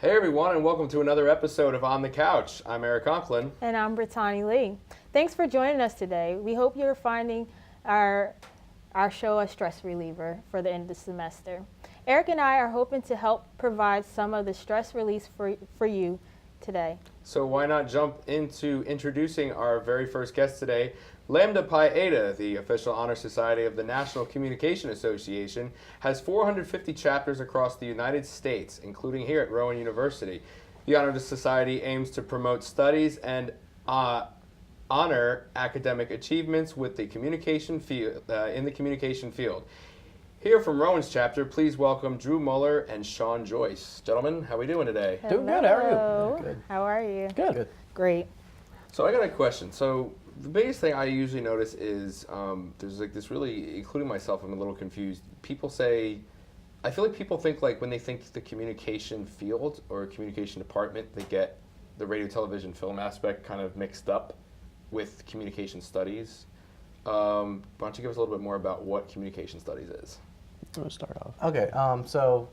Hey everyone, and welcome to another episode of On the Couch. I'm Eric Conklin. And I'm Brittany Lee. Thanks for joining us today. We hope you're finding our show a stress reliever for the end of the semester. Eric and I are hoping to help provide some of the stress release for you today. So why not jump into introducing our very first guest today, Lambda Pi Eta, the official honor society of the National Communication Association, has 450 chapters across the United States, including here at Rowan University. The Honor Society aims to promote studies and honor academic achievements with the communication field, in the communication field. Here from Rowan's chapter, please welcome Drew Muller and Sean Joyce. Gentlemen, how are we doing today? Hello. Doing good. How are you? Good. How are you? Good. Great. So I got a question. So the biggest thing I usually notice is there's like this really, including myself, I'm a little confused. People say, I feel like people think like when they think the communication field or communication department, they get the radio, television, film aspect kind of mixed up with communication studies. Why don't you give us a little bit more about what communication studies is? We'll start off. Okay, so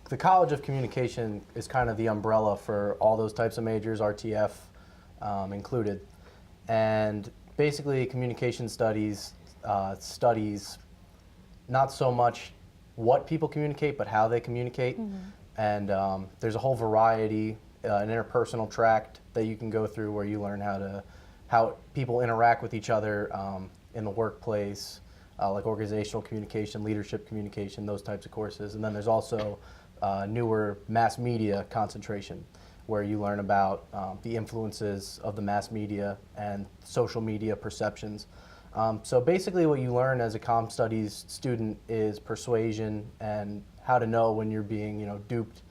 the College of Communication is kind of the umbrella for all those types of majors, RTF included. And basically communication studies studies not so much what people communicate, but how they communicate. Mm-hmm. And there's a whole variety, an interpersonal tract that you can go through where you learn how people interact with each other in the workplace, like organizational communication, leadership communication, those types of courses. And then there's also newer mass media concentration, where you learn about the influences of the mass media and social media perceptions. So basically what you learn as a comm studies student is persuasion and how to know when you're being duped.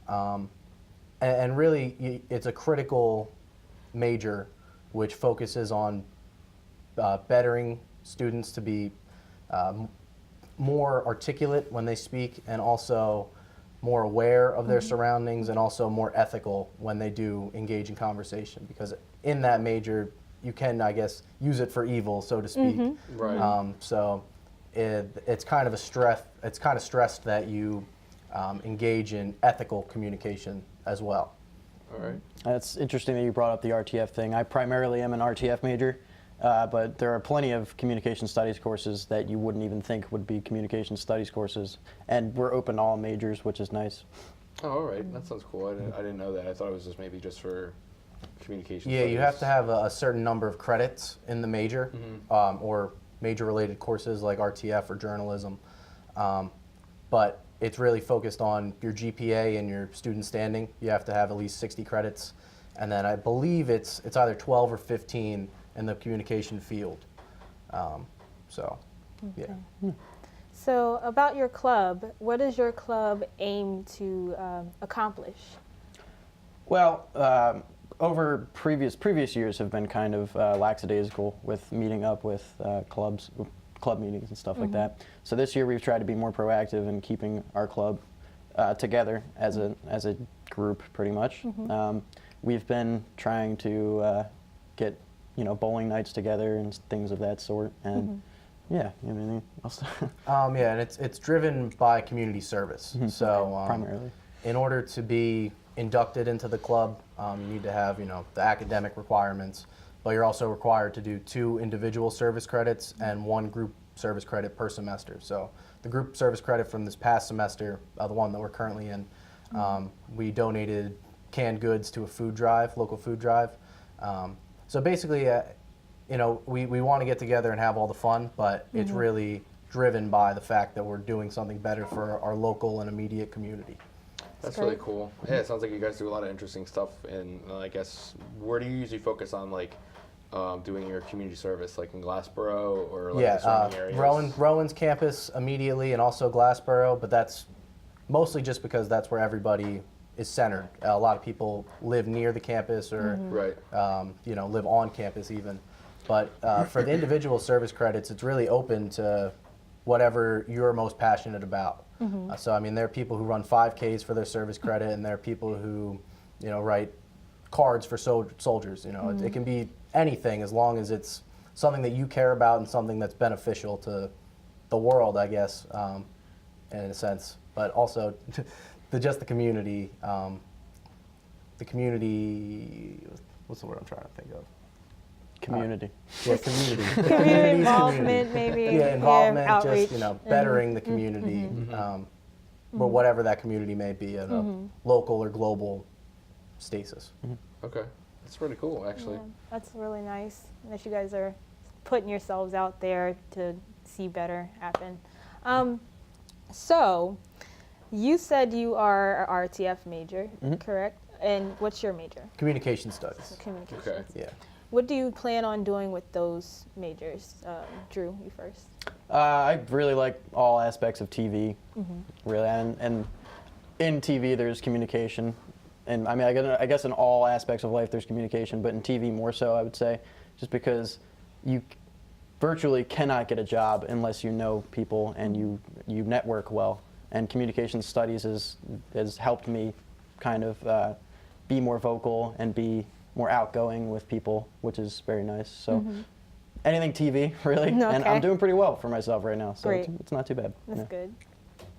And really it's a critical major which focuses on bettering students to be more articulate when they speak, and also more aware of their surroundings, and also more ethical when they do engage in conversation. Because in that major, you can, I guess, use it for evil, so to speak. Mm-hmm. Right. So it's kind of a stress. It's kind of stressed that you engage in ethical communication as well. All right. It's interesting that you brought up the RTF thing. I primarily am an RTF major, but there are plenty of communication studies courses that you wouldn't even think would be communication studies courses, and we're open to all majors, which is nice. Oh, all right. That sounds cool. I didn't know that. I thought it was just maybe just for communication Yeah, studies. you have to have a certain number of credits in the major, or major-related courses like RTF or journalism. But it's really focused on your GPA and your student standing. You have to have at least 60 credits. And then I believe it's either 12 or 15 in the communication field. Yeah. So about your club, what does your club aim to accomplish? Well, over previous years have been kind of lackadaisical with meeting up with club meetings and stuff like that. So this year we've tried to be more proactive in keeping our club together as a group, pretty much. We've been trying to get bowling nights together and things of that sort, and yeah, I mean, Yeah, and it's driven by community service. So primarily, in order to be inducted into the club, you need to have the academic requirements, but you're also required to do 2 individual service credits and 1 group service credit per semester. So the group service credit from this past semester, the one that we're currently in, we donated canned goods to a local food drive. So basically, we want to get together and have all the fun, but it's really driven by the fact that we're doing something better for our local and immediate community. That's really cool. Yeah, it sounds like you guys do a lot of interesting stuff. And I guess, where do you usually focus on, like, doing your community service, like in Glassboro or like the surrounding areas? Rowan's campus immediately, and also Glassboro, but that's mostly just because that's where everybody is centered. A lot of people live near the campus, or live on campus even. But for the individual service credits, it's really open to whatever you're most passionate about. So I mean, there are people who run 5Ks for their service credit, and there are people who, write cards for soldiers. It can be anything, as long as it's something that you care about and something that's beneficial to the world, I guess, in a sense. But also just the community. the community. What's the word I'm trying to think of? Community. Yeah, community. Community involvement, maybe. Yeah, involvement, outreach. just bettering the community, or whatever that community may be, at a local or global stasis. Okay, that's really cool, actually. Yeah, that's really nice that you guys are putting yourselves out there to see better happen. So, you said you are an RTF major, correct? And what's your major? Communication studies. Communications. Okay. Yeah. What do you plan on doing with those majors? Drew, you first. I really like all aspects of TV, really, and in TV there's communication, and I mean I guess in all aspects of life there's communication, but in TV more so, I would say, just because you virtually cannot get a job unless you know people and you network well, and communication studies has helped me kind of be more vocal and be more outgoing with people, which is very nice. So anything TV, really. Okay. And I'm doing pretty well for myself right now, so Great. it's not too bad. That's Yeah. good.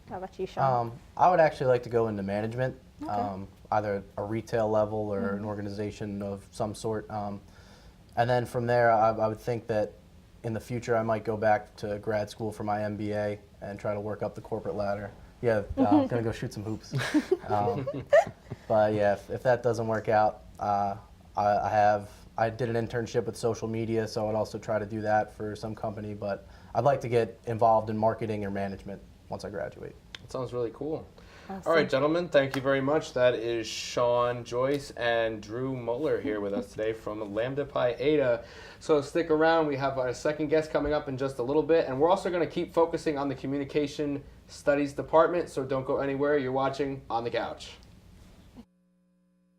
How about you, Sean? I would actually like to go into management, Okay. either a retail level or an organization of some sort. And then from there, I would think that in the future I might go back to grad school for my MBA and try to work up the corporate ladder. Yeah, I'm gonna go shoot some hoops. But yeah, if that doesn't work out, I did an internship with social media, so I'd also try to do that for some company. But I'd like to get involved in marketing or management once I graduate. That sounds really cool. Awesome. All right, gentlemen, thank you very much. That is Sean Joyce and Drew Muller here with us today from Lambda Pi Eta. So stick around. We have our second guest coming up in just a little bit, and we're also going to keep focusing on the Communication Studies Department, so don't go anywhere. You're watching On the Couch.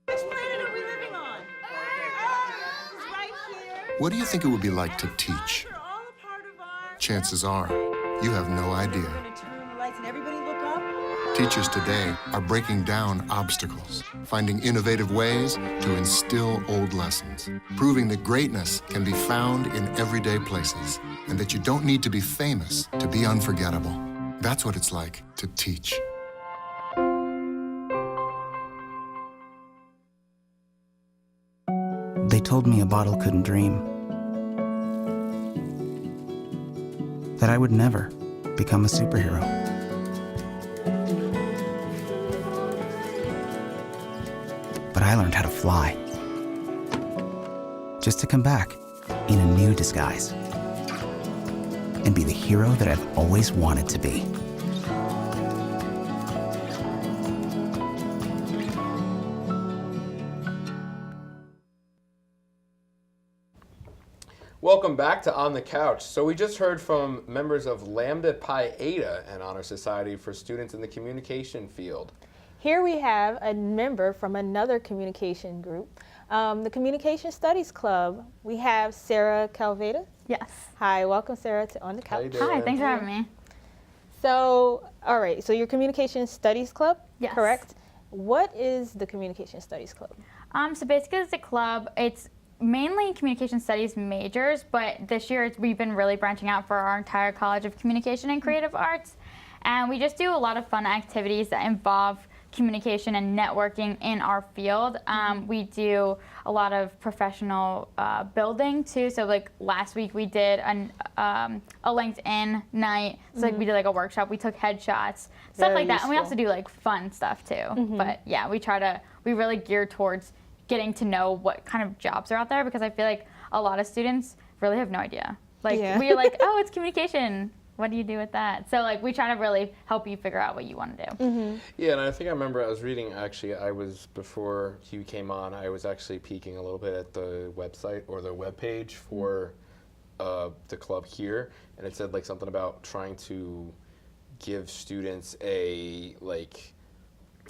Which planet are we living on? Earth is right here. What do you think it would be like to teach? Are all a part of our... Chances are, you have no idea. We're gonna turn on the lights and everybody look up. Teachers today are breaking down obstacles, finding innovative ways to instill old lessons, proving that greatness can be found in everyday places, and that you don't need to be famous to be unforgettable. That's what it's like to teach. They told me a bottle couldn't dream. That I would never become a superhero. But I learned how to fly. Just to come back in a new disguise. And be the hero that I've always wanted to be. Welcome back to On the Couch. So we just heard from members of Lambda Pi Eta, an honor society for students in the communication field. Here we have a member from another communication group, the Communication Studies Club. We have Sarah Calveda. Yes. Hi, welcome Sarah to On the How you Couch. doing? Hi, thanks for having me. So, all right, so your Communication Studies Club, Yes. correct? What is the Communication Studies Club? So basically it's a club, it's mainly communication studies majors, but this year we've been really branching out for our entire College of Communication and Creative Arts. And we just do a lot of fun activities that involve communication and networking in our field. We do a lot of professional building too. So like last week we did a LinkedIn night. So like we did like a workshop. We took headshots, stuff Very like that. And we useful. also do like fun stuff too. But yeah, we really gear towards getting to know what kind of jobs are out there, because I feel like a lot of students really have no idea. Like Yeah. we're like, oh, it's communication. What do you do with that? So like we try to really help you figure out what you want to do. Yeah, and I think I remember I was reading, actually, before you came on, I was actually peeking a little bit at the website or the webpage for the club here, and it said like something about trying to give students a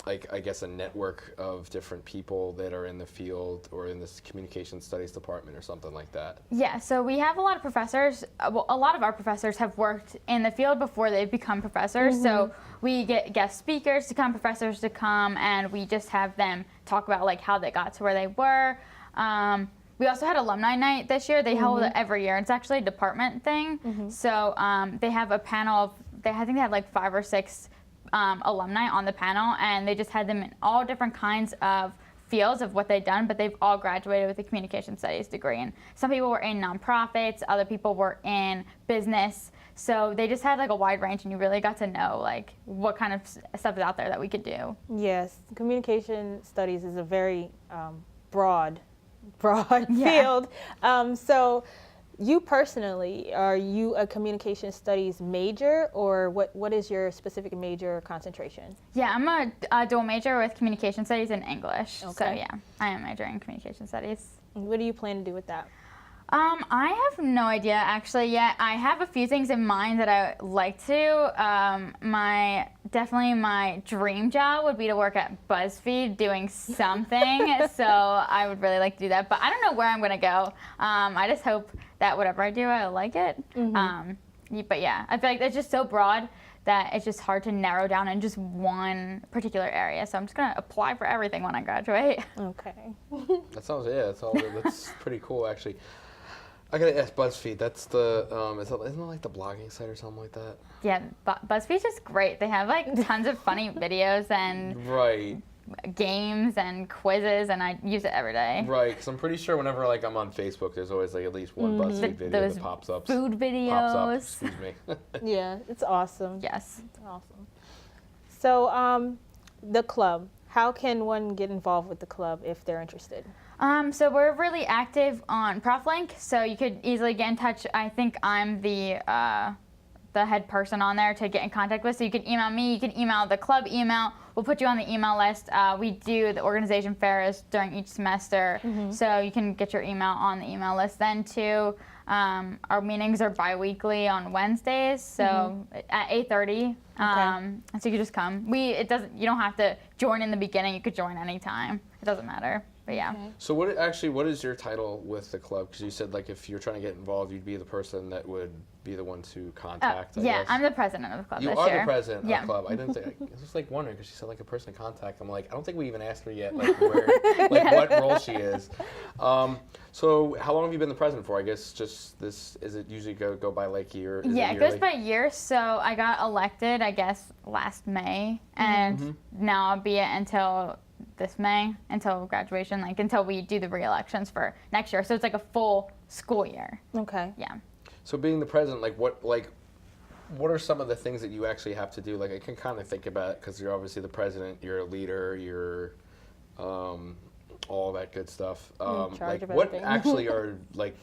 I guess a network of different people that are in the field or in this communication studies department or something like that. Yeah, so we have a lot of professors. Well, a lot of our professors have worked in the field before they've become professors. So we get guest speakers to come, professors to come, and we just have them talk about like how they got to where they were. We also had alumni night this year. They hold it every year. It's actually a department thing. So they have a panel of, I think they had like 5 or 6 alumni on the panel, and they just had them in all different kinds of fields of what they've done, but they've all graduated with a communication studies degree. And some people were in nonprofits, other people were in business. So they just had like a wide range, and you really got to know like what kind of stuff is out there that we could do. Yes, communication studies is a very broad Yeah. field. So you personally, are you a communication studies major, or what is your specific major or concentration? Yeah, I'm a dual major with communication studies and English. So Okay. yeah, I am majoring in communication studies. What do you plan to do with that? I have no idea actually yet. I have a few things in mind that I would like to. Definitely my dream job would be to work at BuzzFeed doing something. So I would really like to do that, but I don't know where I'm gonna go. I just hope that whatever I do, I like it. But yeah, I feel like it's just so broad that it's just hard to narrow down in just one particular area. So I'm just gonna apply for everything when I graduate. Okay. That's pretty cool actually. I gotta ask BuzzFeed. That's the isn't it like the blogging site or something like that? Yeah, BuzzFeed's just great. They have like tons of funny videos and Right. games and quizzes, and I use it every day. Right, because I'm pretty sure whenever like I'm on Facebook, there's always like at least one BuzzFeed video Those that pops up. food videos. Pops up. Excuse me. Yeah, it's awesome. Yes. It's awesome. So the club, how can one get involved with the club if they're interested? So we're really active on ProfLink, so you could easily get in touch. I think I'm the head person on there to get in contact with. So you can email me, you can email the club email. We'll put you on the email list. We do the organization fairs during each semester, so you can get your email on the email list then too. Our meetings are bi-weekly on Wednesdays, so at 8:30. So you can just come. You don't have to join in the beginning. You could join anytime. It doesn't matter. But yeah. So what is your title with the club? Because you said like if you're trying to get involved, you'd be the person that would be the one to contact. I guess. I'm the president of the club You this are year. the president of the club. I didn't think. I was just like wondering because she said like a person to contact. I'm like, I don't think we even asked her yet, like where, like what role she is. So how long have you been the president for? I guess just this. Is it usually go by like year? Yeah, it goes by year. So I got elected, I guess, last May, and now I'll be it until this May, until graduation, like until we do the re-elections for next year. So it's like a full school year. Okay. Yeah. So being the president, what are some of the things that you actually have to do? Like I can kind of think about it because you're obviously the president, you're a leader, you're all that good stuff. In charge of what everything. actually are like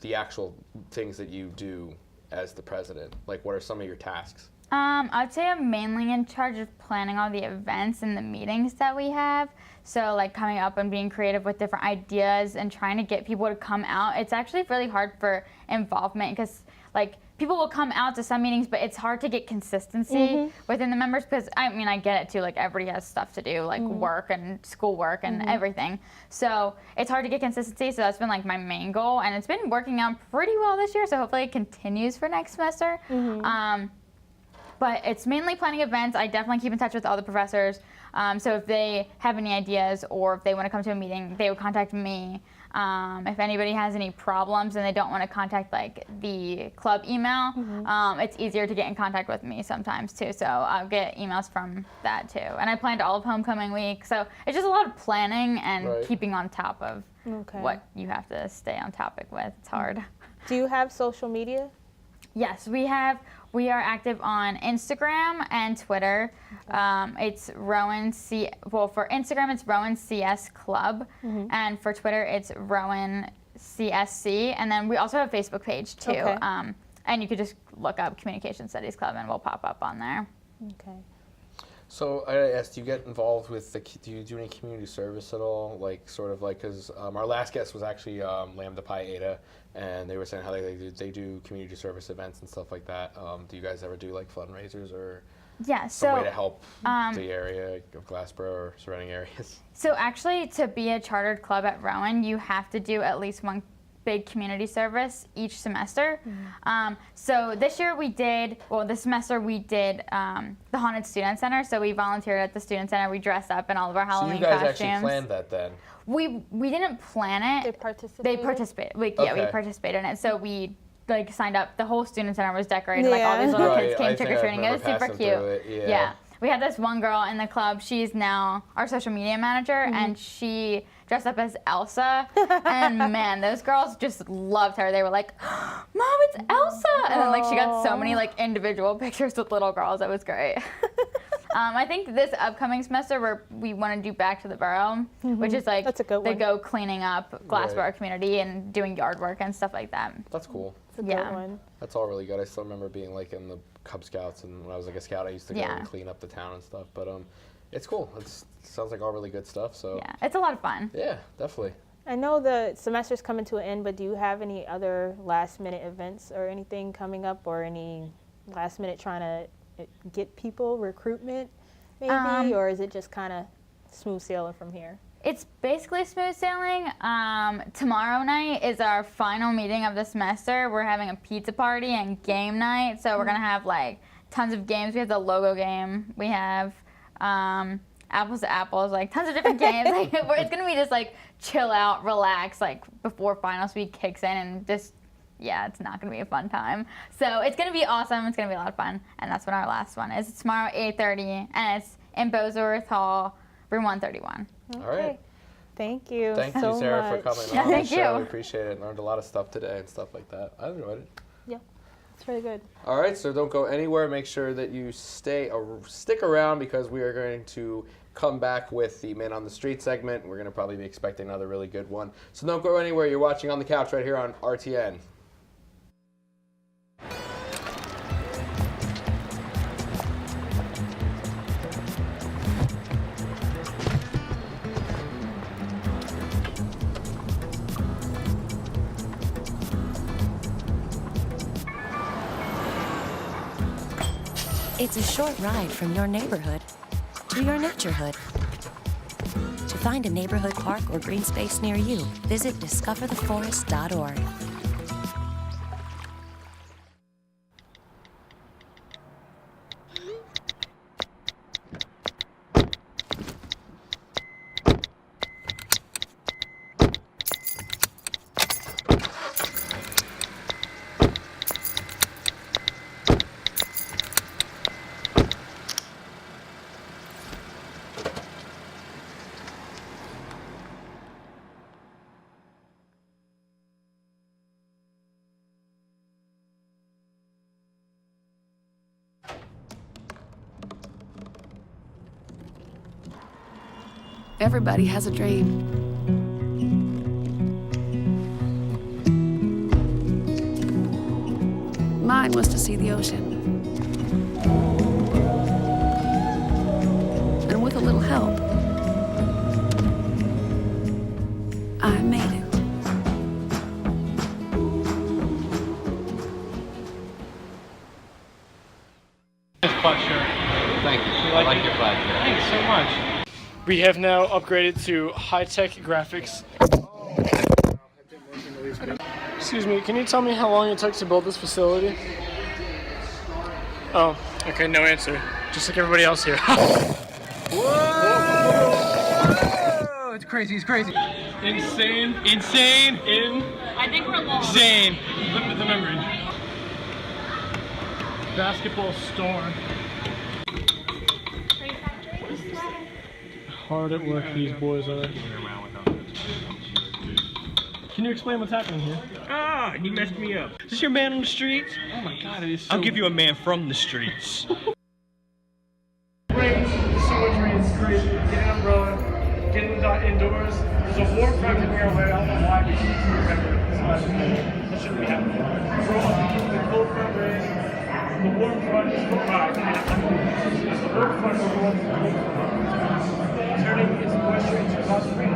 the actual things that you do as the president? Like what are some of your tasks? I'd say I'm mainly in charge of planning all the events and the meetings that we have. So like coming up and being creative with different ideas and trying to get people to come out. It's actually really hard for involvement because like people will come out to some meetings, but it's hard to get consistency within the members because I mean, I get it too. Like everybody has stuff to do, like work and schoolwork and everything. So it's hard to get consistency. So that's been like my main goal, and it's been working out pretty well this year. So hopefully it continues for next semester. But it's mainly planning events. I definitely keep in touch with all the professors. So if they have any ideas or if they want to come to a meeting, they would contact me. If anybody has any problems and they don't want to contact like the club email, it's easier to get in contact with me sometimes too. So I'll get emails from that too. And I planned all of homecoming week. So it's just a lot of planning and keeping on top of what you have to stay on topic with. It's hard. Do you have social media? Yes, we are active on Instagram and Twitter. It's Rowan for Instagram it's Rowan CS Club, and for Twitter it's Rowan CSC, and then we also have a Facebook page too. Okay. And you could just look up Communication Studies Club and we'll pop up on there. Okay. So I asked, do you get involved with do you do any community service at all? Like sort of like, because our last guest was actually Lambda Pi Eta, and they were saying how they do community service events and stuff like that. Do you guys ever do like fundraisers or some way to help the area of Glassboro or surrounding areas? So actually, to be a chartered club at Rowan, you have to do at least one big community service each semester. So this semester we did the Haunted Student Center. So we volunteered at the Student Center. We dressed up in all of our Halloween costumes. So you guys costumes. actually planned that then? We didn't plan it. They participated? They participated. We participated in it. So we signed up. The whole Student Center was decorated. Like all these little kids came trick-or-treating. It was super cute. we had this one girl in the club. She's now our social media manager, and she dressed up as Elsa. And man, those girls just loved her. They were like, "Mom, it's Elsa!" And then like she got so many like individual pictures with little girls. It was great. I think this upcoming semester we want to do Back to the Borough, which is like That's a good they one. go cleaning up Glassboro Right. community and doing yard work and stuff like that. That's cool. It's a good Yeah. one. That's all really good. I still remember being like in the Cub Scouts, and when I was like a scout, I used to go Yeah. and clean up the town and stuff. But it's cool. It sounds like all really good stuff. So Yeah, it's a lot of fun. yeah, definitely. I know the semester's coming to an end, but do you have any other last-minute events or anything coming up, or any last-minute trying to get people, recruitment maybe, or is it just kind of smooth sailing from here? It's basically smooth sailing. Tomorrow night is our final meeting of the semester. We're having a pizza party and game night, so we're gonna have like tons of games. We have the logo game. We have apples to apples, like tons of different games. Like, it's gonna be just like chill out, relax, like before finals week kicks in, and just it's not gonna be a fun time. So it's gonna be awesome. It's gonna be a lot of fun, and that's when our last one is. It's tomorrow, 8:30, and it's in Bosworth Hall, room 131. All right. Thank you Thank so you, Sarah, much. for coming Yeah, on the thank show. you. We appreciate it. Learned a lot of stuff today and stuff like that. I enjoyed it. Yeah, it's really good. All right, so don't go anywhere. Make sure that you stick around, because we are going to come back with the Man on the Street segment. We're going to probably be expecting another really good one. So don't go anywhere. You're watching On the Couch right here on RTN. It's a short ride from your neighborhood to your naturehood. To find a neighborhood park or green space near you, visit discovertheforest.org. Everybody has a dream. Mine was to see the ocean. And with a little help, I made it. Plaid shirt. Thank you. I like your plaid shirt. Thanks so much. We have now upgraded to high-tech graphics. Excuse me, can you tell me how long it took to build this facility? Oh, okay, no answer. Just like everybody else here. Whoa! It's crazy, it's crazy. Insane. Insane. I think we're long. Insane. The memory. Basketball storm. Hard at work these boys are. Can you explain what's happening here? Ah, he messed me up. Is this your man on the streets? Oh my god, it is so... I'll give you a man from the streets. Rain, so much rain, it's crazy. Get an umbrella, get indoors. There's a warm front coming our way. I don't know why, but you need to remember that shouldn't be happening. The cold front rain, the warm front is the ride. It's the warm front is the cold front. Turning its moisture into constant rain.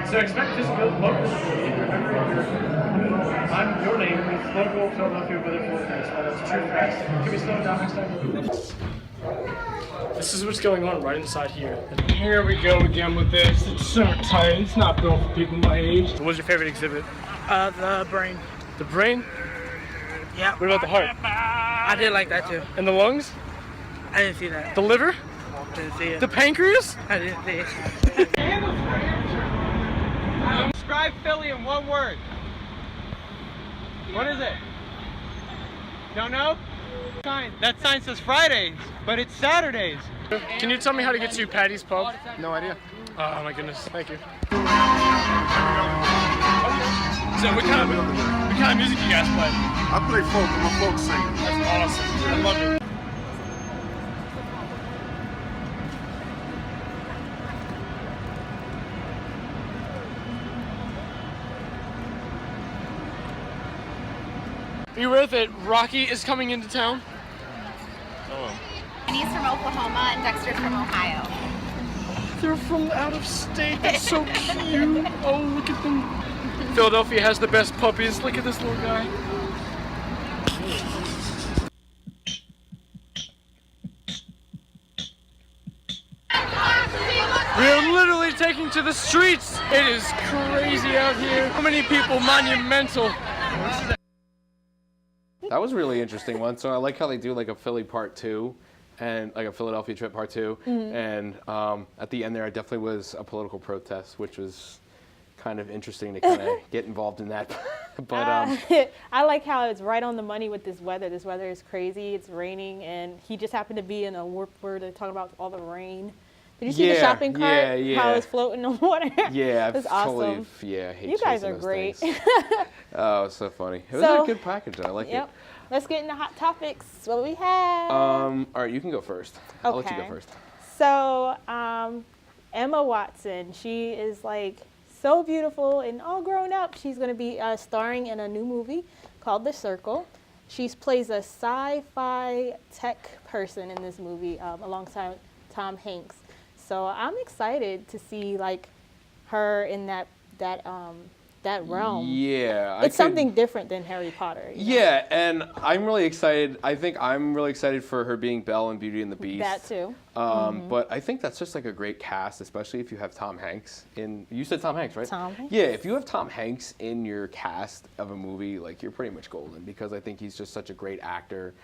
So expect local visibility. Remember, I'm your name with local Philadelphia weather forecast. That's true fast. Can we slow it down next time? This is what's going on right inside here. And here we go again with this. It's so tight. It's not built for people my age. What's your favorite exhibit? The brain. The brain? Yeah. What about the heart? I did like that too. And the lungs? I didn't see that. The liver? Didn't see it. The pancreas? I didn't see it. Describe Philly in one word. What is it? Don't know? Sign. That sign says Fridays. But it's Saturdays. Can you tell me how to get to Patty's Pub? No idea. Oh my goodness, thank you. So what kind of music you guys play? I play folk. I'm a folk singer. That's awesome. I love it. Are you with it? Rocky is coming into town. And he's from Oklahoma and Dexter's from Ohio. They're from out of state. They're so cute. Oh, look at them. Philadelphia has the best puppies. Look at this little guy. We are literally taking to the streets. It is crazy out here. How many people? Monumental. That was a really interesting one. So I like how they do like a Philly part 2 and like a Philadelphia trip part 2. And at the end there, it definitely was a political protest, which was kind of interesting to kind of get involved in that. But I like how it's right on the money with this weather. This weather is crazy. It's raining, and he just happened to be in a warp where they're talking about all the rain. Did you see the shopping cart? Yeah. How it's floating on water? Yeah, it's totally. awesome. Yeah, I hate you guys chasing are those great. things. Oh, it's so funny. It was So- a good package. I like it. Let's get into hot topics. What do we have? All right, you can go first. I'll let you go first. So, Emma Watson, she is like so beautiful and all grown up. She's going to be starring in a new movie called The Circle. She plays a sci-fi tech person in this movie alongside Tom Hanks. So I'm excited to see like her in that realm. Yeah. It's something different than Harry Potter. you know? Yeah, and I'm really excited. I think I'm really excited for her being Belle in Beauty and the Beast. That too. But I think that's just like a great cast, especially if you have Tom Hanks in. You said Tom Hanks, right? Tom Hanks. Yeah, if you have Tom Hanks in your cast of a movie, like you're pretty much golden because I think he's just such a great actor.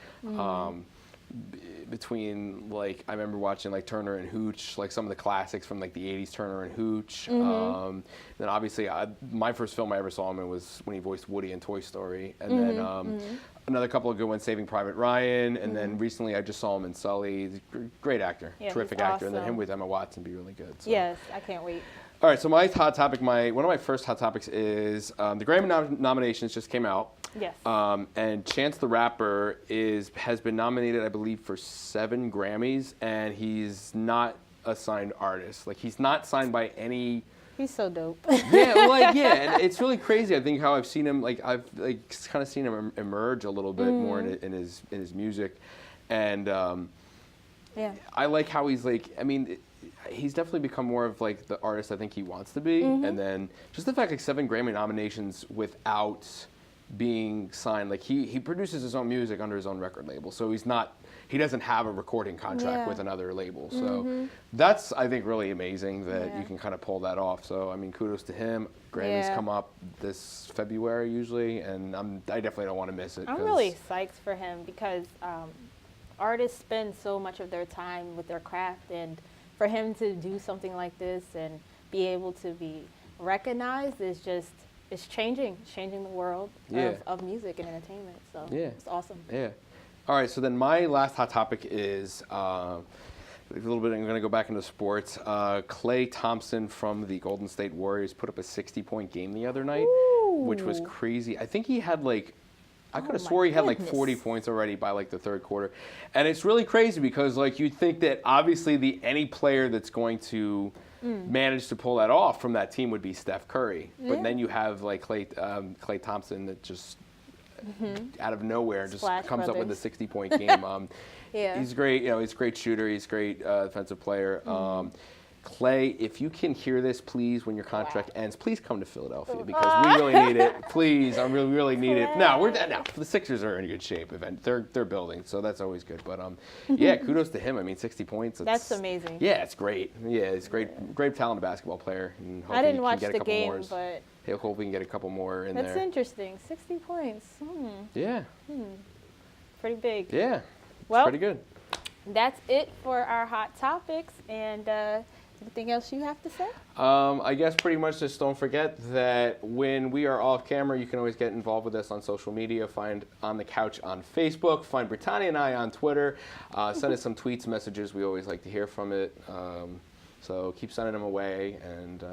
Between like I remember watching like Turner and Hooch, like some of the classics from like the '80s, Turner and Hooch. Then obviously my first film I ever saw him in was when he voiced Woody in Toy Story, and then another couple of good ones, Saving Private Ryan, and then recently I just saw him in Sully. He's a great actor, Yeah, terrific he's actor, and then awesome. him with Emma Watson be really good. So. Yes, I can't wait. All right, so my hot topic, one of my first hot topics is the Grammy nominations just came out. Yes. And Chance the Rapper has been nominated, I believe, for 7 Grammys, and he's not a signed artist. Like he's not signed by any. He's so dope. And it's really crazy. I think how I've seen him, I've kind of seen him emerge a little bit more in his music, and I like how he's like. I mean. He's definitely become more of like the artist I think he wants to be, and then just the fact like 7 Grammy nominations without being signed. Like he produces his own music under his own record label, so he doesn't have a recording contract with another label. So that's I think really amazing that you can kind of pull that off. So I mean, kudos to him. Grammys come up this February usually, and I definitely don't want to miss it. I'm really psyched for him because artists spend so much of their time with their craft, and for him to do something like this and be able to be recognized is just, it's changing the world of music and entertainment. So it's awesome. Yeah. All right, so then my last hot topic is a little bit, I'm going to go back into sports. Klay Thompson from the Golden State Warriors put up a 60-point game the other night, which was crazy. I think he had I could have swore he had 40 points already by the third quarter. And it's really crazy because you'd think that obviously any player that's going to manage to pull that off from that team would be Steph Curry. But then you have Klay Thompson that just out of nowhere just comes up with a 60-point game. He's great. He's a great shooter. He's a great defensive player. Klay, if you can hear this, please, when your contract ends, please come to Philadelphia because we really need it. Please, I really need it. Now the Sixers are in good shape. They're building, so that's always good. But kudos to him. I mean, 60 points. That's amazing. Yeah, it's great. Yeah, it's great talented basketball player. And I didn't watch the game, but hope we can get a couple more in there. That's interesting. 60 points. Yeah. Pretty big. Yeah. Well, pretty good. That's it for our hot topics, and Anything else you have to say? I guess pretty much just don't forget that when we are off camera, you can always get involved with us on social media. Find On the Couch on Facebook. Find Britannia and I on Twitter. Send us some tweets, messages. We always like to hear from it. So keep sending them away, and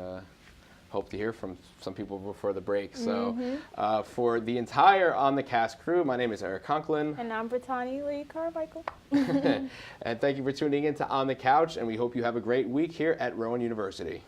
hope to hear from some people before the break. So for the entire On the Cast crew, my name is Eric Conklin. And I'm Brittany Lee Carmichael. And thank you for tuning in to On the Couch, and we hope you have a great week here at Rowan University.